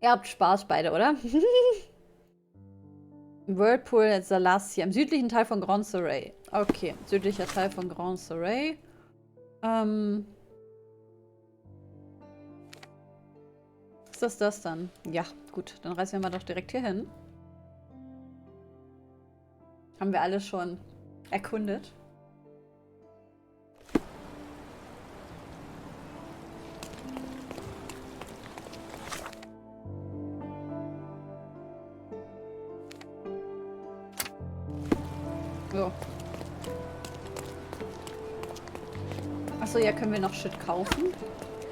Ihr habt Spaß beide, oder? Whirlpool Salassia im südlichen Teil von Grand Soleil. Okay, südlicher Teil von Grand Soleil. Ist das dann? Ja, gut. Dann reisen wir mal doch direkt hier hin. Haben wir alles schon erkundet. So. Achso, ja, können wir noch Shit kaufen?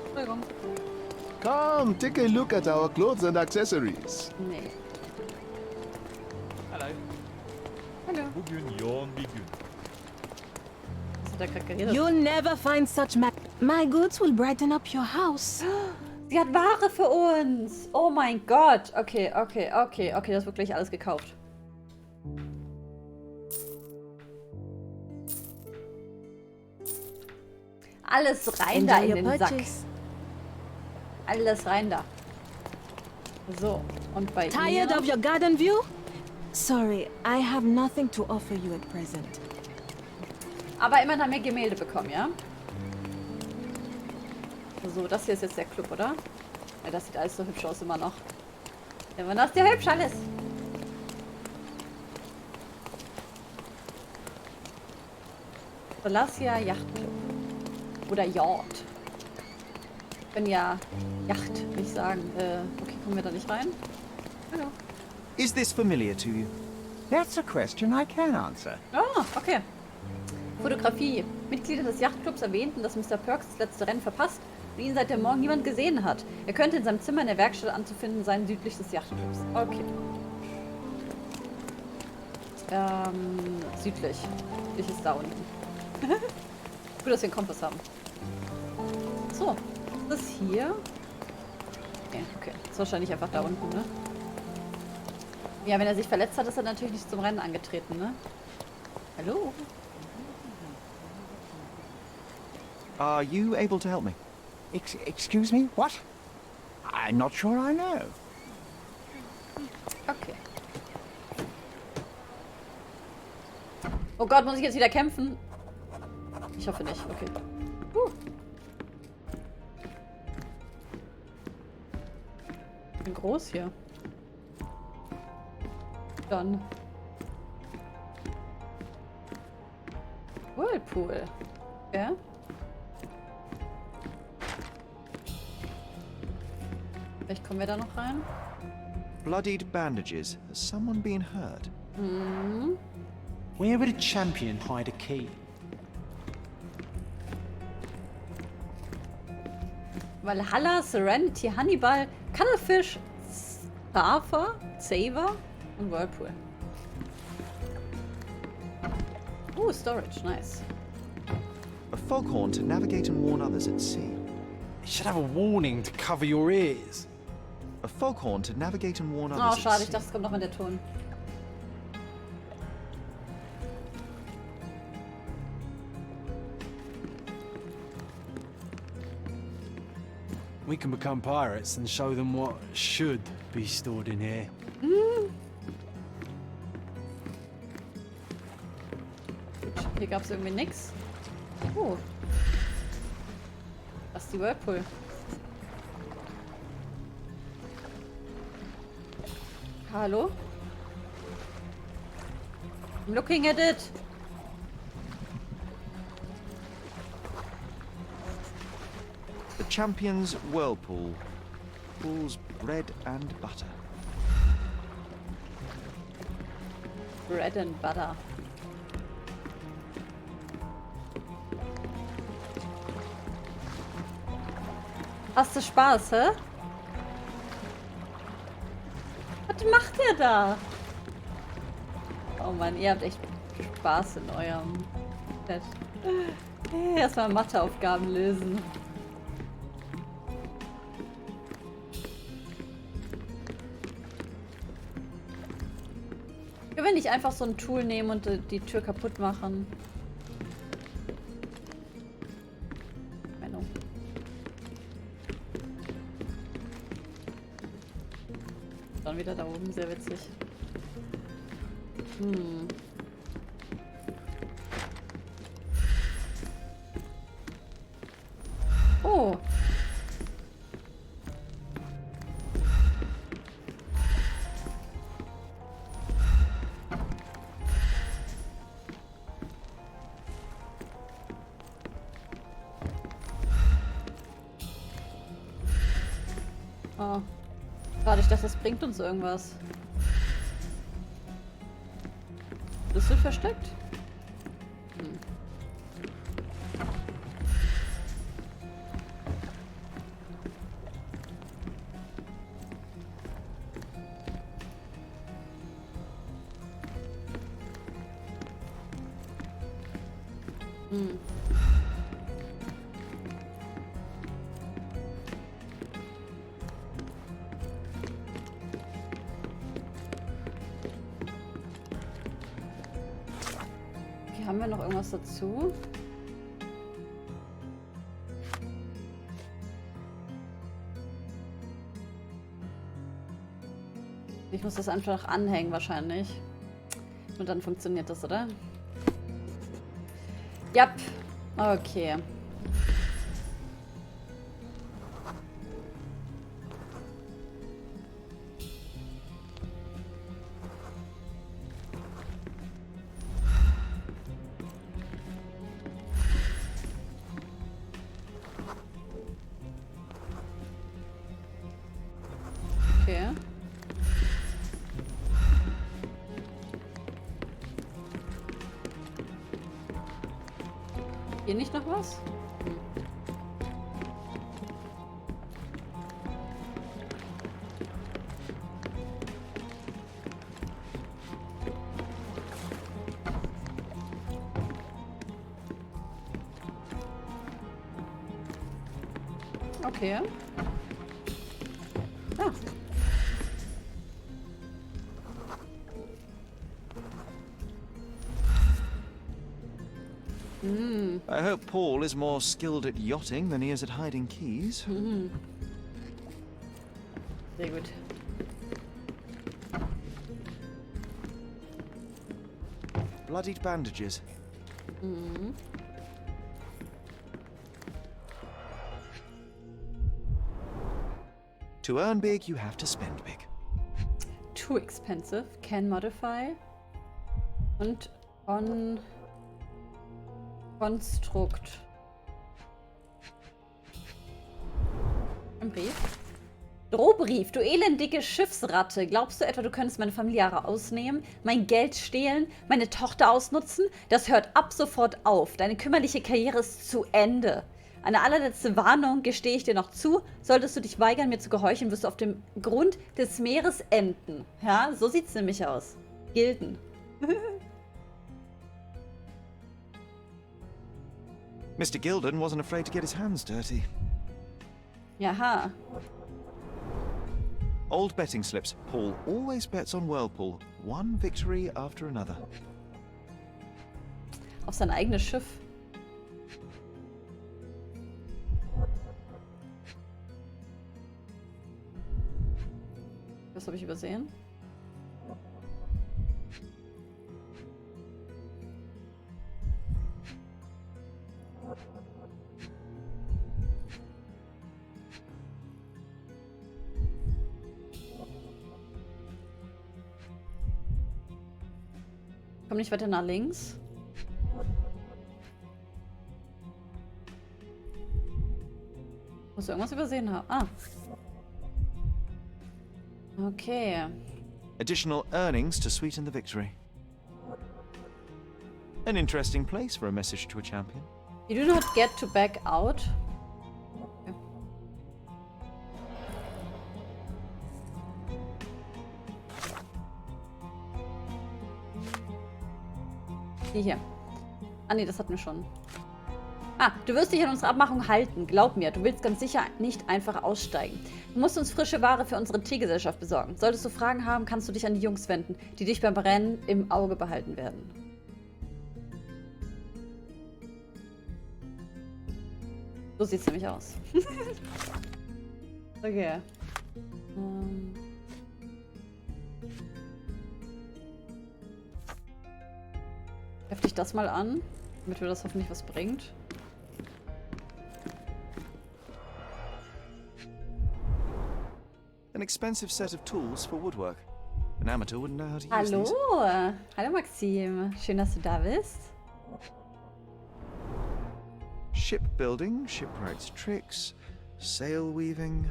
Entschuldigung. Come, take a look at our clothes and accessories. Nee. Hello. Hallo. Bugün, Yon, Bigün. Was hat er gerade geredet? You'll never find such My goods will brighten up your house. Sie hat Ware für uns. Oh mein Gott. Okay, okay, okay, okay. Das wird gleich alles gekauft. Alles rein da in den Sack. Alles rein da. So, und bei Tired ihr... of your garden view? Sorry, I have nothing to offer you at present. Aber immerhin haben wir Gemälde bekommen, ja? So, das hier ist jetzt der Club, oder? Ja, das sieht alles so hübsch aus immer noch. Ja, aber das ist ja hübsch alles. Salassia Yachtclub. Oder Yacht. Ich kann ja Yacht nicht sagen. Okay, kommen wir da nicht rein? Hallo. Is this familiar to you? That's a question I can answer. Ah, okay. Fotografie. Mitglieder des Yachtclubs erwähnten, dass Mr. Perks das letzte Rennen verpasst und ihn seit dem Morgen niemand gesehen hat. Er könnte in seinem Zimmer in der Werkstatt anzufinden sein, südlich des Yachtclubs. Okay. Südlich. Südlich ist da unten. Gut, dass wir einen Kompass haben. So. Was ist hier? Okay, okay. Ist wahrscheinlich einfach da unten, ne? Ja, wenn er sich verletzt hat, ist er natürlich nicht zum Rennen angetreten, ne? Hallo? Are you able to help me? Excuse me? What? I'm not sure I know. Okay. Oh Gott, muss ich jetzt wieder kämpfen? Ich hoffe nicht, okay. Ich bin groß hier. Dann. Whirlpool. Ja? Vielleicht kommen wir da noch rein. Bloodied bandages. Has someone been hurt? Mhm. Where would a champion hide a key? Valhalla, Serenity, Hannibal, Cuttlefish, Saver und Whirlpool. Storage, nice. A foghorn to navigate and warn others at sea. It should have a warning to cover your ears. A foghorn to navigate and warn Oh, others schade, at ich sea. dachte, es kommt noch mal der Ton. We can become pirates and show them what should be stored in here. Hier gab es irgendwie nix. Oh. Das ist die Whirlpool. Hallo? I'm looking at it. The champion's whirlpool. Pools bread and butter. Bread and butter. Hast du Spaß, hä? Was macht ihr da? Oh Mann, ihr habt echt Spaß in eurem Chat. Erstmal Matheaufgaben lösen. Können wir nicht einfach so ein Tool nehmen und die Tür kaputt machen? Schon wieder da oben, sehr witzig. Hm. Oh. Oh. Gerade ich dachte, das bringt uns irgendwas. Schlüssel versteckt? Hm. Hm. Okay, haben wir noch irgendwas dazu? Ich muss das einfach anhängen wahrscheinlich. Und dann funktioniert das, oder? Ja. Okay. Okay. Hier nicht noch was? Okay. Ah. Mm. I hope Paul is more skilled at yachting than he is at hiding keys. Mhm. Sehr gut. Bloodied bandages. Mhm. To earn big, you have to spend big. Too expensive. Can modify. Und on Konstrukt. Ein Brief. Drohbrief, du elendige Schiffsratte. Glaubst du etwa, du könntest meine Familie ausnehmen, mein Geld stehlen, meine Tochter ausnutzen? Das hört ab sofort auf. Deine kümmerliche Karriere ist zu Ende. Eine allerletzte Warnung gestehe ich dir noch zu. Solltest du dich weigern, mir zu gehorchen, wirst du auf dem Grund des Meeres enden. Ja, so sieht's nämlich aus. Gilden. Mr. Gilden wasn't afraid to get his hands dirty. Jaha. Old betting slips. Paul always bets on Whirlpool. One victory after another. Auf sein eigenes Schiff. Was habe ich übersehen? Komm nicht weiter nach links. Muss irgendwas übersehen haben. Ah. Okay. Additional earnings to sweeten the victory. An interesting place for a message to a champion. You do not get to back out. Okay. Die hier. Ah nee, das hatten wir schon. Ah, du wirst dich an unsere Abmachung halten. Glaub mir, du willst ganz sicher nicht einfach aussteigen. Du musst uns frische Ware für unsere Teegesellschaft besorgen. Solltest du Fragen haben, kannst du dich an die Jungs wenden, die dich beim Rennen im Auge behalten werden. So sieht's nämlich aus. ich das mal an, damit mir das hoffentlich was bringt. An expensive set of tools for woodwork. An amateur wouldn't know how to use Hallo, these. hallo Maxim. Schön, dass du da bist. Shipbuilding, shipwright's tricks, sail weaving.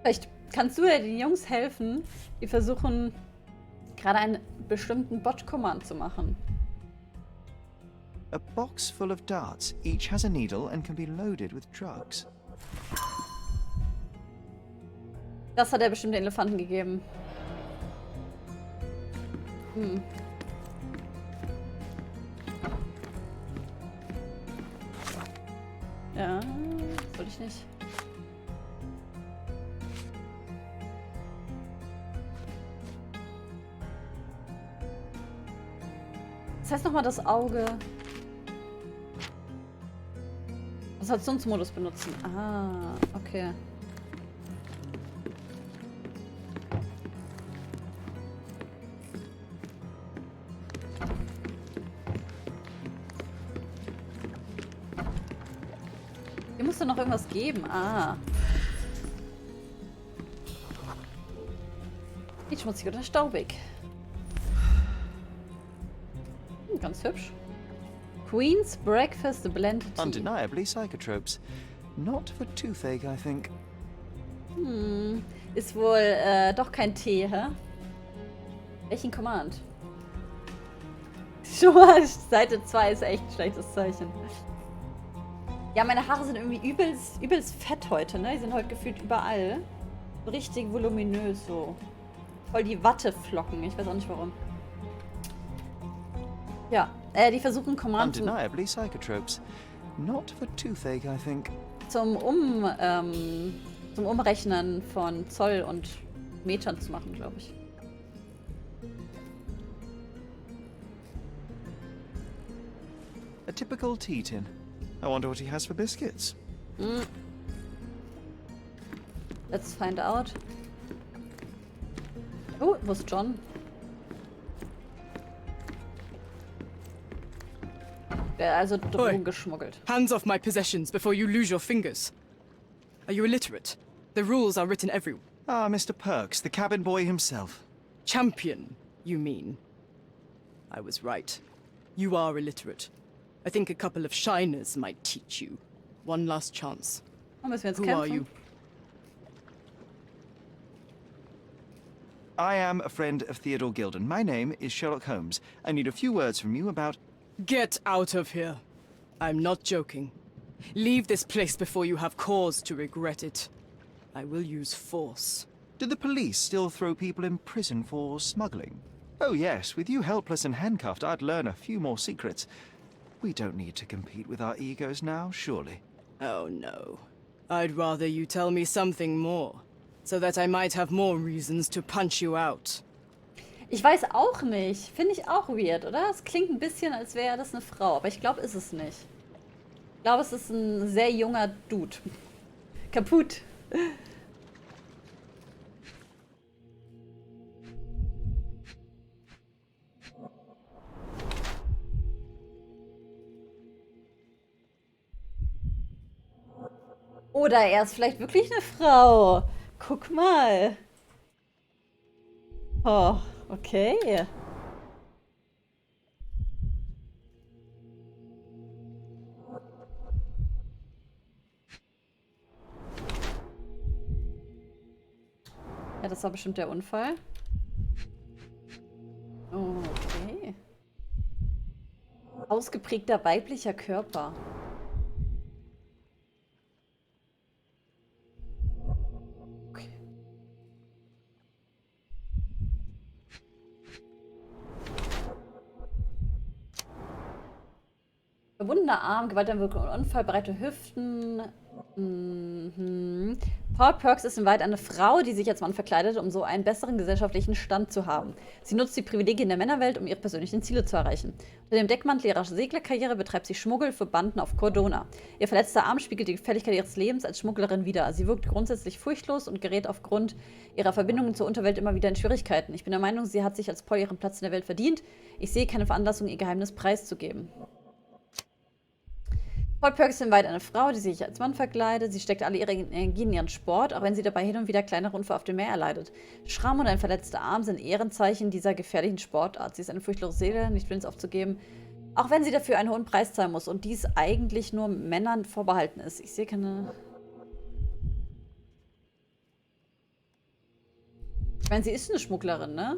Vielleicht kannst du ja den Jungs helfen, die versuchen, gerade einen bestimmten Bot-Command zu machen. A box full of darts. Each has a needle and can be loaded with drugs. Das hat er bestimmt den Elefanten gegeben. Ja, soll ich nicht. Das heißt nochmal das Auge. Konzentrationsmodus benutzen. Ah, okay. Hier muss doch noch irgendwas geben. Ah. Sieht schmutzig oder staubig. Ganz hübsch. Queen's Breakfast Blend Tea. Undeniably psychotropes. Not for toothache, I think. Ist wohl doch kein Tee, hä? Welchen Command? Schon mal, Seite 2 ist echt ein schlechtes Zeichen. Ja, meine Haare sind irgendwie übelst fett heute, ne? Die sind heute gefühlt überall. So richtig voluminös, so. Voll die Watteflocken, ich weiß auch nicht warum. Ja, die versuchen Command Undeniably psychotropes. Not for toothache, I think. zum Umrechnen von Zoll und Metern zu machen, glaube ich. A typical tea tin. I wonder what he has for biscuits. Let's find out. Oh, wo ist John? Der also Drogen geschmuggelt. Hands off my possessions before you lose your fingers. Are you illiterate? The rules are written everywhere. Ah, Mr. Perks, the cabin boy himself. Champion, you mean? I was right. You are illiterate. I think a couple of shiners might teach you. One last chance. Oh, müssen wir jetzt Who kämpfen? are you? I am a friend of Theodore Gilden. My name is Sherlock Holmes. I need a few words from you about... Get out of here. I'm not joking. Leave this place before you have cause to regret it. I will use force. Do the police still throw people in prison for smuggling? Oh yes, with you helpless and handcuffed, I'd learn a few more secrets. We don't need to compete with our egos now, surely. Oh no. I'd rather you tell me something more, so that I might have more reasons to punch you out. Ich weiß auch nicht. Finde ich auch weird, oder? Es klingt ein bisschen, als wäre das eine Frau, aber ich glaube, ist es nicht. Ich glaube, es ist ein sehr junger Dude. Kaputt. Oder er ist vielleicht wirklich eine Frau. Guck mal. Oh, okay. Ja, das war bestimmt der Unfall. Okay. Ausgeprägter weiblicher Körper. Okay. Verbundener Arm, Gewalteinwirkung und unfallbereite Hüften. Paul Perks ist in Wahrheit eine Frau, die sich als Mann verkleidet, um so einen besseren gesellschaftlichen Stand zu haben. Sie nutzt die Privilegien der Männerwelt, um ihre persönlichen Ziele zu erreichen. Unter dem Deckmantel ihrer Seglerkarriere betreibt sie Schmuggel für Banden auf Cordona. Ihr verletzter Arm spiegelt die Gefälligkeit ihres Lebens als Schmugglerin wider. Sie wirkt grundsätzlich furchtlos und gerät aufgrund ihrer Verbindungen zur Unterwelt immer wieder in Schwierigkeiten. Ich bin der Meinung, sie hat sich als Paul ihren Platz in der Welt verdient. Ich sehe keine Veranlassung, ihr Geheimnis preiszugeben. Paul Perks ist in Wahrheit eine Frau, die sich als Mann verkleidet. Sie steckt alle ihre Energie in ihren Sport, auch wenn sie dabei hin und wieder kleinere Unfälle auf dem Meer erleidet. Schramm und ein verletzter Arm sind Ehrenzeichen dieser gefährlichen Sportart. Sie ist eine furchtlose Seele, nicht willens aufzugeben, auch wenn sie dafür einen hohen Preis zahlen muss und dies eigentlich nur Männern vorbehalten ist. Ich sehe keine... Ich meine, sie ist eine Schmugglerin, ne?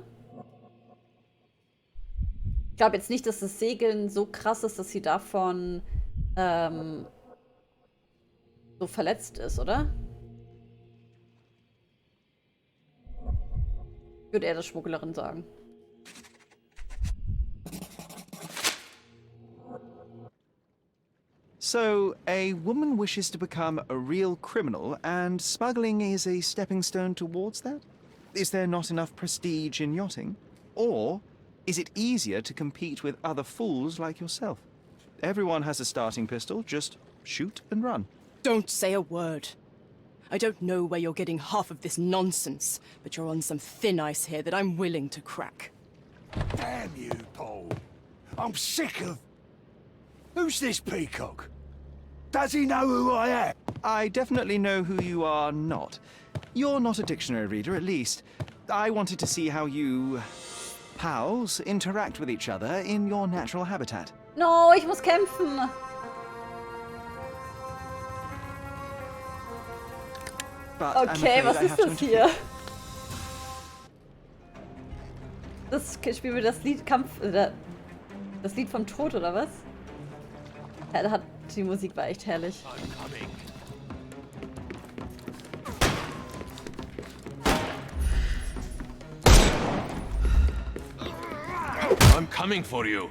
Ich glaube jetzt nicht, dass das Segeln so krass ist, dass sie davon... so verletzt ist, oder? Ich würde eher das Schmugglerin sagen. So, a woman wishes to become a real criminal, and smuggling is a stepping stone towards that? Is there not enough prestige in yachting? Or is it easier to compete with other fools like yourself? Everyone has a starting pistol, just shoot and run. Don't say a word. I don't know where you're getting half of this nonsense, but you're on some thin ice here that I'm willing to crack. Damn you, Paul. I'm sick of... Who's this peacock? Does he know who I am? I definitely know who you are not. You're not a dictionary reader, at least. I wanted to see how you... pals interact with each other in your natural habitat. No, ich muss kämpfen. But I'm Okay, afraid was I ist have to das hier? Das spielen wir das Lied Kampf, das Lied vom Tod oder was? Ja, die Musik war echt herrlich. I'm coming for you.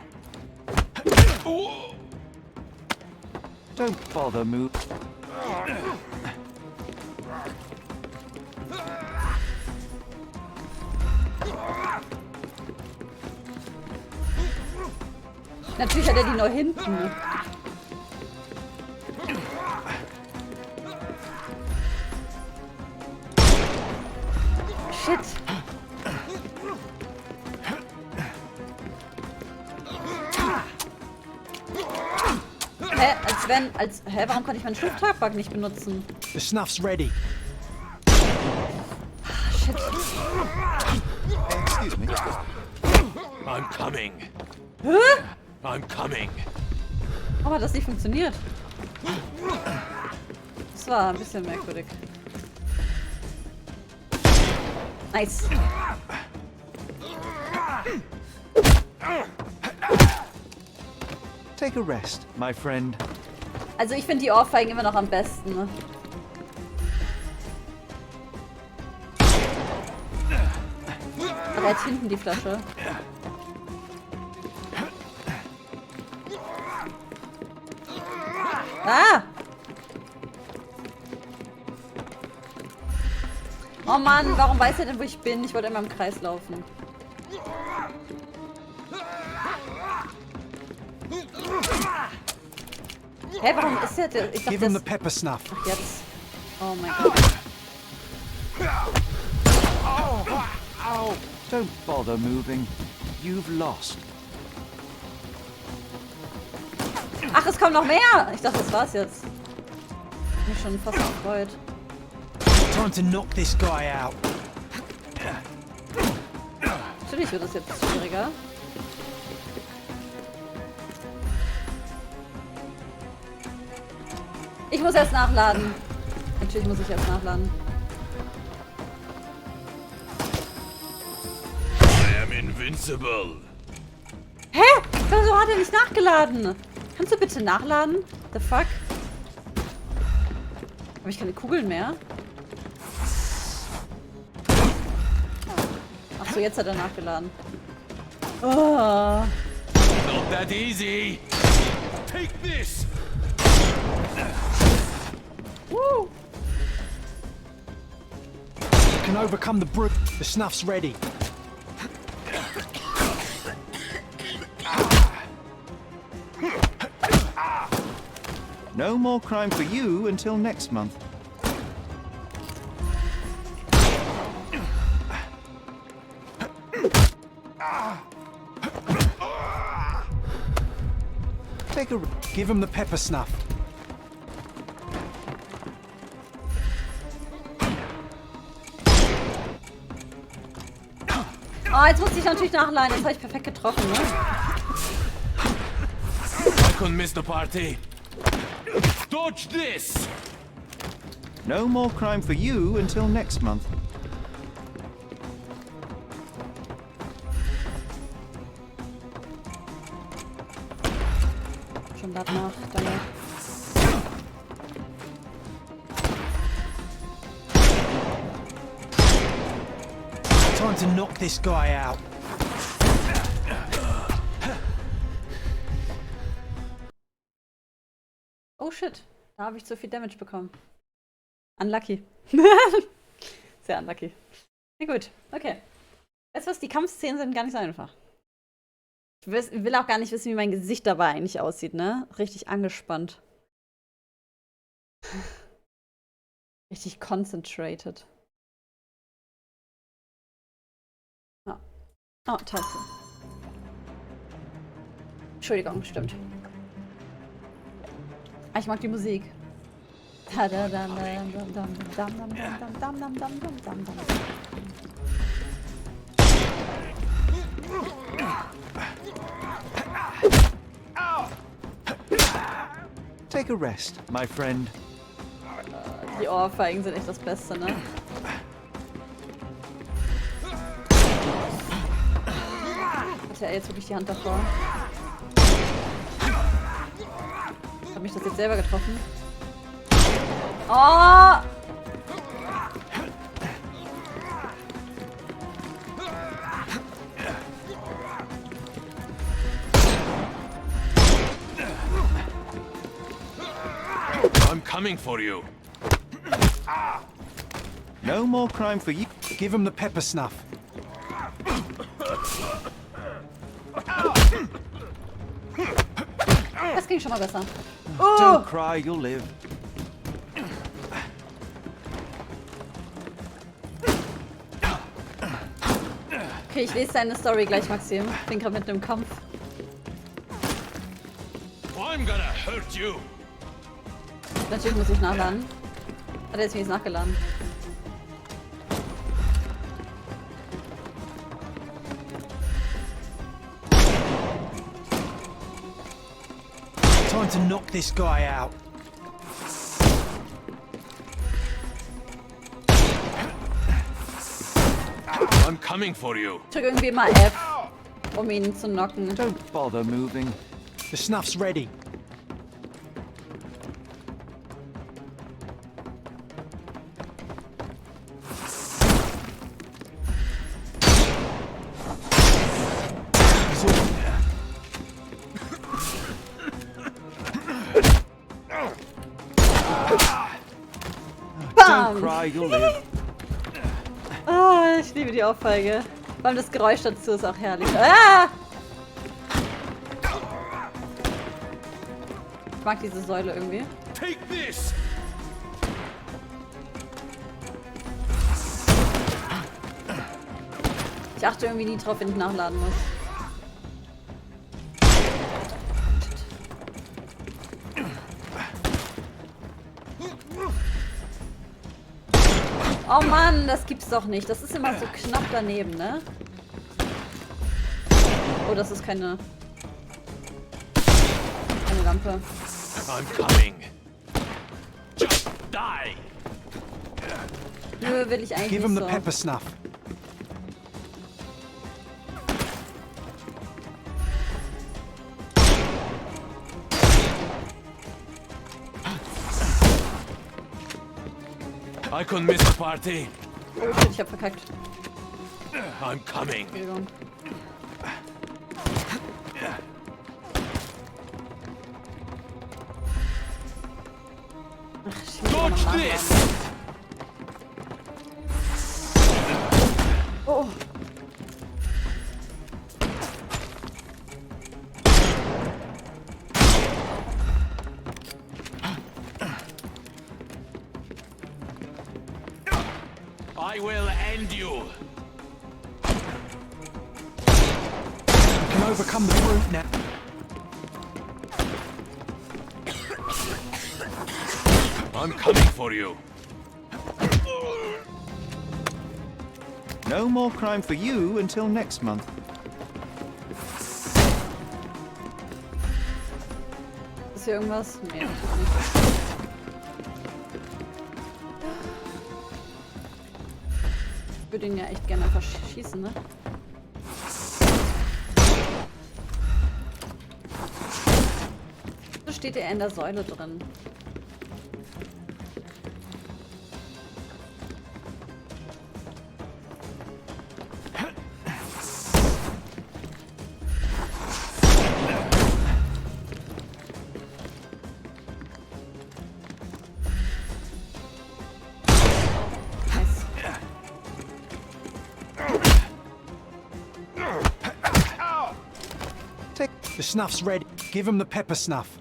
Don't bother move. Natürlich hat er die nur hinten. Shit. Hä, warum konnte ich meinen Schnupftagbak nicht benutzen? The snuff's ready. Shit. Excuse me. I'm coming. Hä? I'm coming. Warum hat das nicht funktioniert? Das war ein bisschen merkwürdig. Nice. Take a rest, my friend. Also ich finde die Ohrfeigen immer noch am besten. Ne? Aber er hat hinten die Flasche. Ah! Oh Mann, warum weiß er denn, wo ich bin? Ich wollte immer im Kreis laufen. Hä, warum ist der? Ich dachte, Give him the das... pepper snuff. Ach, jetzt. Oh mein Gott. Don't bother moving. You've lost. Ach, es kommt noch mehr! Ich dachte, das war's jetzt. Ich bin mich schon fast gefreut. Time to knock this guy out. Natürlich wird es jetzt schwieriger. Ich muss erst nachladen. Natürlich muss ich erst nachladen. I am invincible. Hä? Wieso hat er nicht nachgeladen? Kannst du bitte nachladen? The fuck? Habe ich keine Kugeln mehr? Ach so, jetzt hat er nachgeladen. Oh. Not that easy. Take this! Woo! You can overcome the brute. The snuff's ready. No more crime for you until next month. Take a... Give him the pepper snuff. Oh, jetzt musste ich natürlich nachladen. Jetzt habe ich perfekt getroffen, ne? I couldn't miss the party. Dodge this! No more crime for you until next month. Schon lad nach, danke. Time to knock this guy out. Oh shit, da habe ich zu viel Damage bekommen. Unlucky. Sehr unlucky. Na gut, okay. Weißt du was, die Kampfszenen sind gar nicht so einfach. Ich will auch gar nicht wissen, wie mein Gesicht dabei eigentlich aussieht, ne? Richtig angespannt. Richtig concentrated. Oh, oh Taste. Entschuldigung, stimmt. Ah, ich mag die Musik. Take a rest, my friend. Die Ohrfeigen sind echt das Beste, ne? Hat er jetzt wirklich die Hand davor? Hat mich das jetzt selber getroffen? Oh! I'm coming for you. No more crime for you. Give him the pepper snuff. Das ging schon mal besser. Don't cry, you'll live. Okay, ich lese deine Story gleich, Maxim. Ich bin gerade mitten im Kampf. I'm gonna hurt you. Natürlich muss ich nachladen. Hat er jetzt wenigstens nachgeladen. Time to knock this guy out. I'm coming for you. Ich drücke irgendwie immer F, um ihn zu knocken. Don't bother moving. The snuff's ready. Don't cry, you'll live. Ah, ich liebe die Ohrfeige. Vor allem das Geräusch dazu ist auch herrlich. Ah! Ich mag diese Säule irgendwie. Take this. Ich achte irgendwie nie drauf, wenn ich nachladen muss. Oh Mann, das gibt's doch nicht. Das ist immer so knapp daneben, ne? Oh, das ist keine Lampe. I'm coming. Just die. Nö, will ich eigentlich Give him nicht the so. pepper snuff. I couldn't miss the party. Oh shit, ich hab verkackt. I'm coming. Entschuldigung. Dodge this! Oh. I will end you. You can overcome the brute now. I'm coming for you. No more crime for you until next month. Ist hier irgendwas? Nee. Ich würde ihn ja echt gerne einfach schießen, ne? So steht er in der Säule drin. The snuff's ready. Give him the pepper snuff.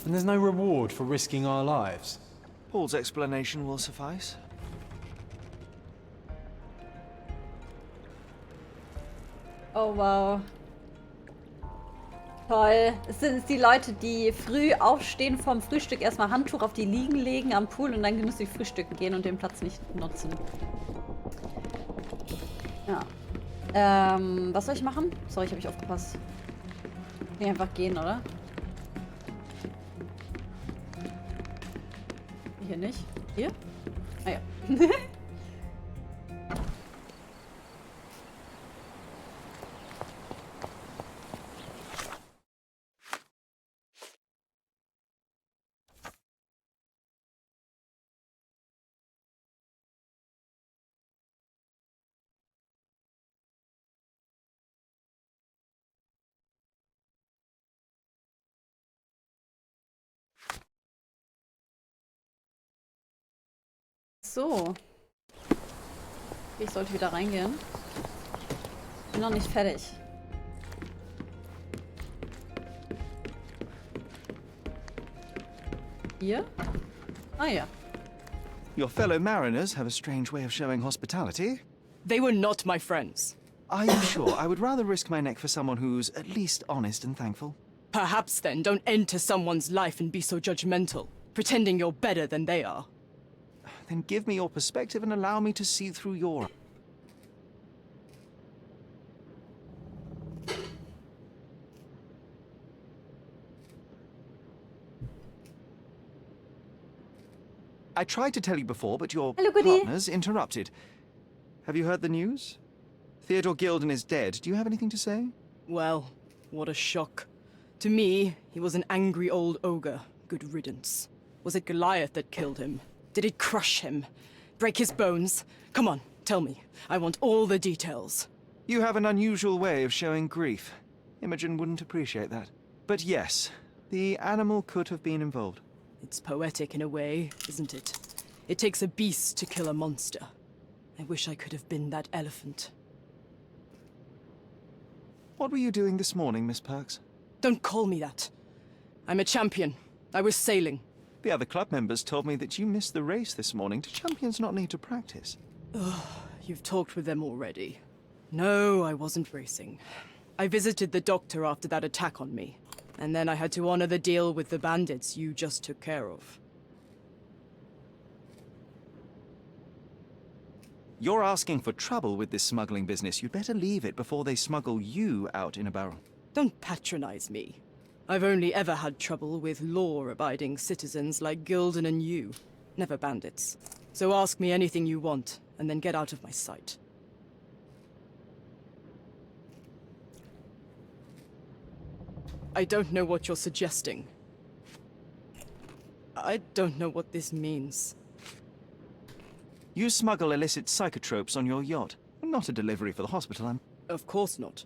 And there's no reward for risking our lives. Paul's explanation will suffice. Oh wow. Toll. Es sind die Leute, die früh aufstehen vom Frühstück, erstmal Handtuch auf die Liegen legen am Pool und dann genüsslich frühstücken gehen und den Platz nicht nutzen. Ja. Was soll ich machen? Sorry, ich habe nicht aufgepasst. Nee, einfach gehen, oder? Hier nicht. Hier? Ah ja. So. Ich sollte wieder reingehen. Bin noch nicht fertig. Hier? Ah ja. Your fellow mariners have a strange way of showing hospitality. They were not my friends. Are you sure? I would rather risk my neck for someone who's at least honest and thankful. Perhaps then don't enter someone's life and be so judgmental, pretending you're better than they are. Then give me your perspective and allow me to see through your... I tried to tell you before, but your Hello, goodie. partners interrupted. Have you heard the news? Theodore Gilden is dead. Do you have anything to say? Well, what a shock. To me, he was an angry old ogre. Good riddance. Was it Goliath that killed him? Did it crush him? Break his bones? Come on, tell me. I want all the details. You have an unusual way of showing grief. Imogen wouldn't appreciate that. But yes, the animal could have been involved. It's poetic in a way, isn't it? It takes a beast to kill a monster. I wish I could have been that elephant. What were you doing this morning, Miss Perks? Don't call me that. I'm a champion. I was sailing. The other club members told me that you missed the race this morning. Do champions not need to practice? You've talked with them already. No, I wasn't racing. I visited the doctor after that attack on me. And then I had to honor the deal with the bandits you just took care of. You're asking for trouble with this smuggling business. You'd better leave it before they smuggle you out in a barrel. Don't patronize me. I've only ever had trouble with law-abiding citizens like Gilden and you, never bandits. So ask me anything you want, and then get out of my sight. I don't know what you're suggesting. I don't know what this means. You smuggle illicit psychotropes on your yacht. Not a delivery for the hospital, Of course not.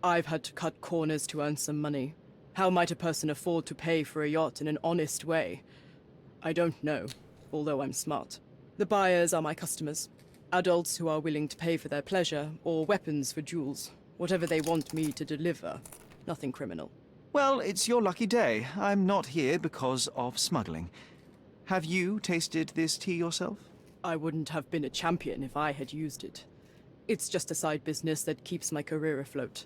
I've had to cut corners to earn some money. How might a person afford to pay for a yacht in an honest way? I don't know, although I'm smart. The buyers are my customers. Adults who are willing to pay for their pleasure, or weapons for jewels. Whatever they want me to deliver. Nothing criminal. Well, it's your lucky day. I'm not here because of smuggling. Have you tasted this tea yourself? I wouldn't have been a champion if I had used it. It's just a side business that keeps my career afloat.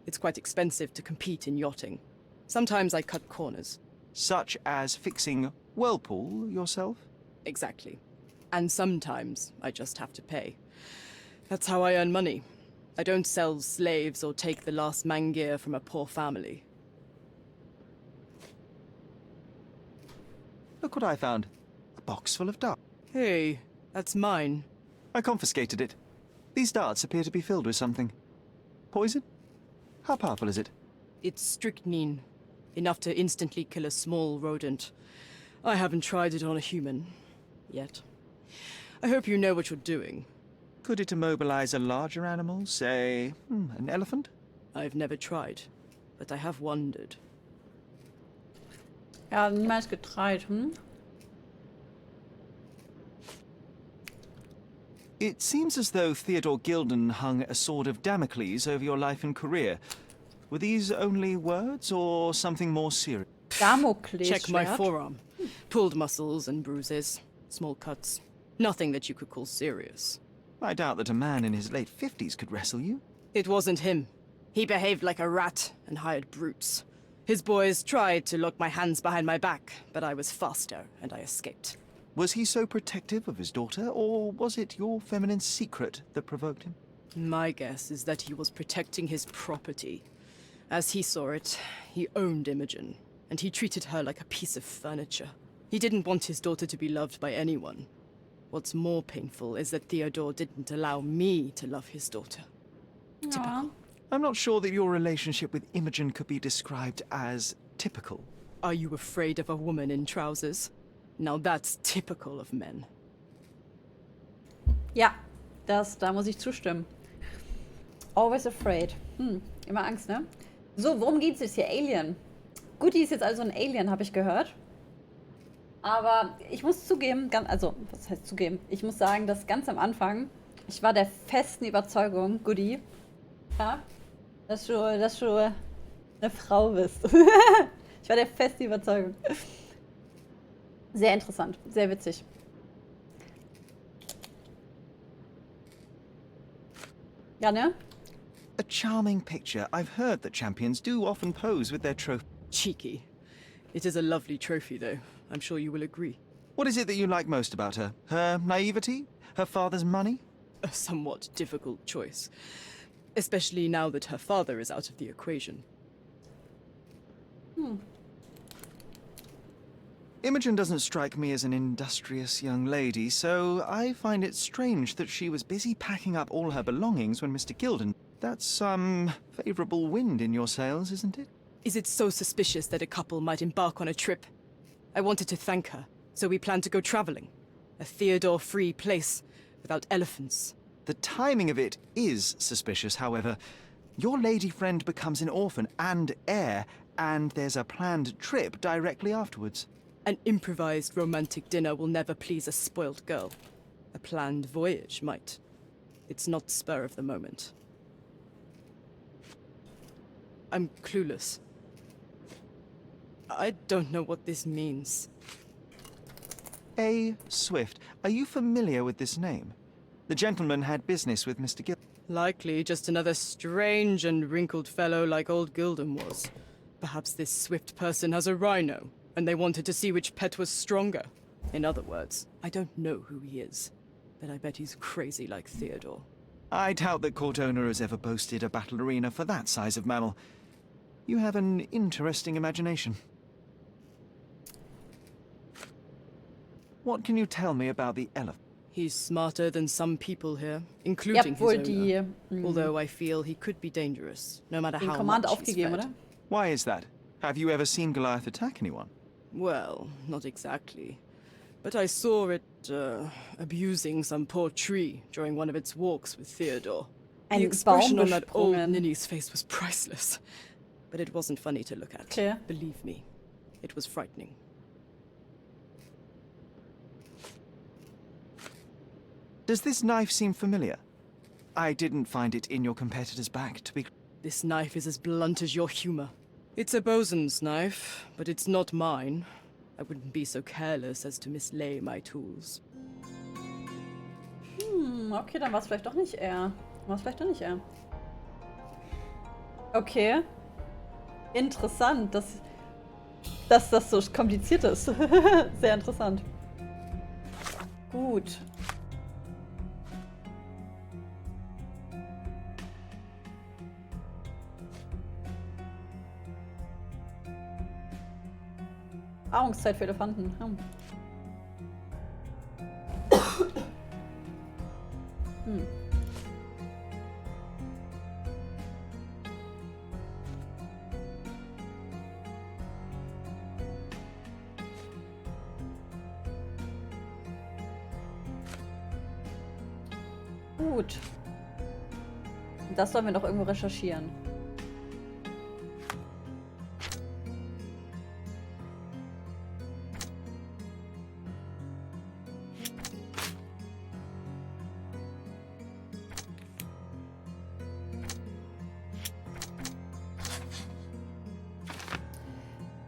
It's quite expensive to compete in yachting. Sometimes I cut corners. Such as fixing Whirlpool yourself? Exactly. And sometimes I just have to pay. That's how I earn money. I don't sell slaves or take the last mangear from a poor family. Look what I found. A box full of darts. Hey, that's mine. I confiscated it. These darts appear to be filled with something. Poison? How powerful is it? It's strychnine. Enough to instantly kill a small rodent. I haven't tried it on a human. Yet. I hope you know what you're doing. Could it immobilize a larger animal, say, an elephant? I've never tried, but I have wondered. Ja, niemals getraut, hm? It seems as though Theodore Gilden hung a sword of Damocles over your life and career. Were these only words, or something more serious? Damokles Check my Schwert. forearm. Pulled muscles and bruises. Small cuts. Nothing that you could call serious. I doubt that a man in his late 50s could wrestle you. It wasn't him. He behaved like a rat and hired brutes. His boys tried to lock my hands behind my back, but I was faster and I escaped. Was he so protective of his daughter, or was it your feminine secret that provoked him? My guess is that he was protecting his property. As he saw it, he owned Imogen, and he treated her like a piece of furniture. He didn't want his daughter to be loved by anyone. What's more painful is that Theodore didn't allow me to love his daughter. Aw. I'm not sure that your relationship with Imogen could be described as typical. Are you afraid of a woman in trousers? Now that's typical of men. Ja, da muss ich zustimmen. Always afraid. Immer Angst, ne? So, worum geht's jetzt hier? Alien. Goody ist jetzt also ein Alien, habe ich gehört. Aber ich muss zugeben, also, was heißt zugeben? Ich muss sagen, dass ganz am Anfang, ich war der festen Überzeugung, Goody, ja, dass du eine Frau bist. Ich war der festen Überzeugung. Sehr interessant, sehr witzig. Ja, ne? A charming picture. I've heard that champions do often pose with their trophy. Cheeky. It is a lovely trophy, though. I'm sure you will agree. What is it that you like most about her? Her naivety? Her father's money? A somewhat difficult choice. Especially now that her father is out of the equation. Imogen doesn't strike me as an industrious young lady, so I find it strange that she was busy packing up all her belongings when Mr. Gilden... That's some favorable wind in your sails, isn't it? Is it so suspicious that a couple might embark on a trip? I wanted to thank her, so we planned to go traveling. A Theodore-free place, without elephants. The timing of it is suspicious, however. Your lady friend becomes an orphan and heir, and there's a planned trip directly afterwards. An improvised romantic dinner will never please a spoilt girl. A planned voyage might. It's not spur of the moment. I'm clueless. I don't know what this means. A. Swift. Are you familiar with this name? The gentleman had business with Mr. Gilden. Likely just another strange and wrinkled fellow like old Gilden was. Perhaps this Swift person has a rhino, and they wanted to see which pet was stronger. In other words, I don't know who he is, but I bet he's crazy like Theodore. I doubt that court owner has ever boasted a battle arena for that size of mammal. You have an interesting imagination. What can you tell me about the elephant? He's smarter than some people here, including his owner. Although I feel he could be dangerous, no matter Den how Command much he's aufgegeben, fed. oder? Why is that? Have you ever seen Goliath attack anyone? Well, not exactly. But I saw it, abusing some poor tree during one of its walks with Theodore. Ein The expression on that old Baum besprungen. ninny's face was priceless. but it wasn't funny to look at. Okay. Believe me, it was frightening. Does this knife seem familiar? I didn't find it in your competitor's back, to be... This knife is as blunt as your humor. It's a bosun's knife, but it's not mine. I wouldn't be so careless as to mislay my tools. Okay, dann war es vielleicht doch nicht er. War es vielleicht doch nicht er. Okay. Interessant, dass das so kompliziert ist. Sehr interessant. Gut. Paarungszeit für Elefanten. Gut. Das sollen wir doch irgendwo recherchieren.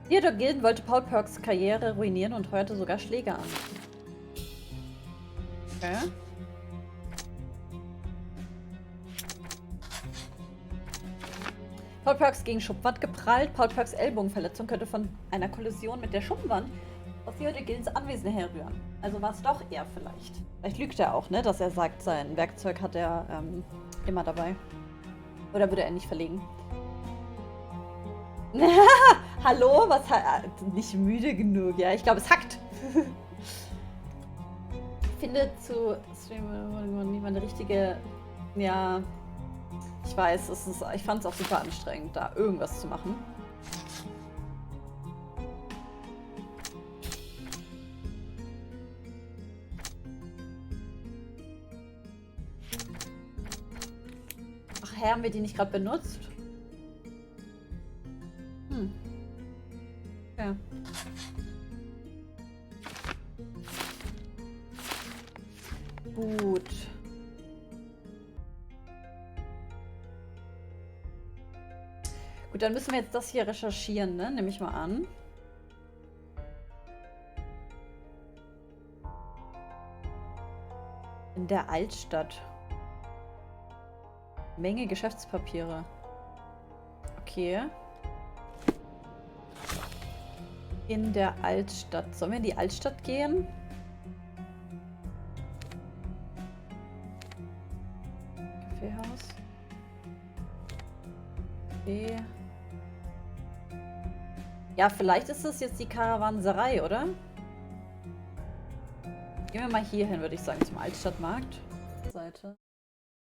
Theodore Gilden wollte Paul Perks' Karriere ruinieren und heuerte sogar Schläge an. Okay. Paul Perks gegen Schuppenwand geprallt. Paul Perks Ellbogenverletzung könnte von einer Kollision mit der Schuppenwand aus Theodore Gildens Anwesen herrühren. Also war es doch er vielleicht. Vielleicht lügt er auch, ne? Dass er sagt, sein Werkzeug hat er immer dabei. Oder würde er nicht verlegen? Hallo? Was nicht müde genug, ja? Ich glaube, es hackt. Finde zu streamen eine richtige. Ja. Ich weiß, ich fand es auch super anstrengend, da irgendwas zu machen. Ach, haben wir die nicht gerade benutzt? Ja. Gut. Gut, dann müssen wir jetzt das hier recherchieren, ne? Nehme ich mal an. In der Altstadt. Menge Geschäftspapiere. Okay. In der Altstadt. Sollen wir in die Altstadt gehen? Kaffeehaus. Okay. Ja, vielleicht ist das jetzt die Karawanserei, oder? Gehen wir mal hier hin, würde ich sagen, zum Altstadtmarkt. Seite.